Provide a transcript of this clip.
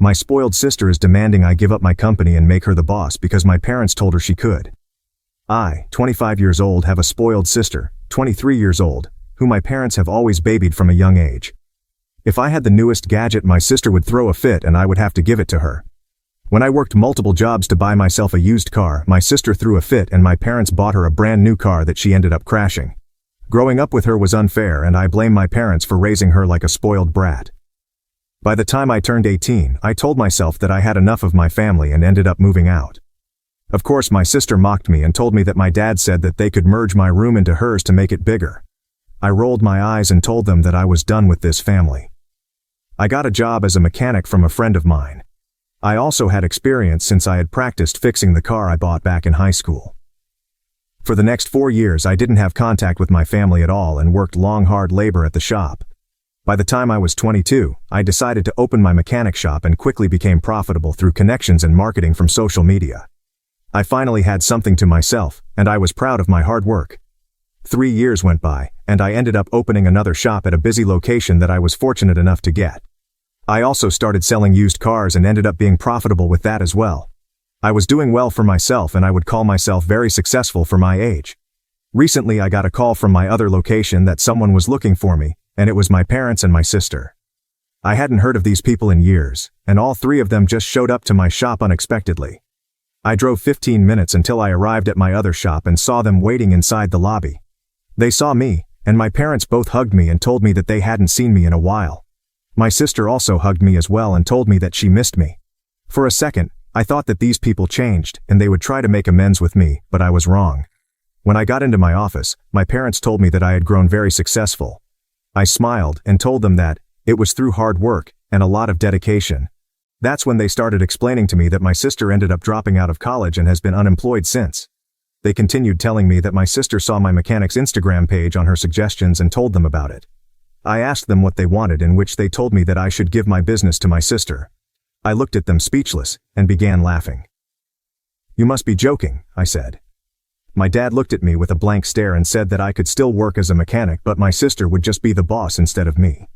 My spoiled sister is demanding I give up my company and make her the boss because my parents told her she could. I, 25 years old, have a spoiled sister, 23 years old, who my parents have always babied from a young age. If I had the newest gadget, my sister would throw a fit and I would have to give it to her. When I worked multiple jobs to buy myself a used car, my sister threw a fit and my parents bought her a brand new car that she ended up crashing. Growing up with her was unfair and I blame my parents for raising her like a spoiled brat. By the time I turned 18, I told myself that I had enough of my family and ended up moving out. Of course, my sister mocked me and told me that my dad said that they could merge my room into hers to make it bigger. I rolled my eyes and told them that I was done with this family. I got a job as a mechanic from a friend of mine. I also had experience since I had practiced fixing the car I bought back in high school. For the next 4 years, I didn't have contact with my family at all and worked long, hard labor at the shop. By the time I was 22, I decided to open my mechanic shop and quickly became profitable through connections and marketing from social media. I finally had something to myself, and I was proud of my hard work. 3 years went by, and I ended up opening another shop at a busy location that I was fortunate enough to get. I also started selling used cars and ended up being profitable with that as well. I was doing well for myself and I would call myself very successful for my age. Recently I got a call from my other location that someone was looking for me, and it was my parents and my sister. I hadn't heard of these people in years, and all three of them just showed up to my shop unexpectedly. I drove 15 minutes until I arrived at my other shop and saw them waiting inside the lobby. They saw me, and my parents both hugged me and told me that they hadn't seen me in a while. My sister also hugged me as well and told me that she missed me. For a second, I thought that these people changed and they would try to make amends with me, but I was wrong. When I got into my office, my parents told me that I had grown very successful. I smiled and told them that it was through hard work and a lot of dedication. That's when they started explaining to me that my sister ended up dropping out of college and has been unemployed since. They continued telling me that my sister saw my mechanic's Instagram page on her suggestions and told them about it. I asked them what they wanted, in which they told me that I should give my business to my sister. I looked at them speechless and began laughing. "You must be joking," I said. My dad looked at me with a blank stare and said that I could still work as a mechanic, but my sister would just be the boss instead of me.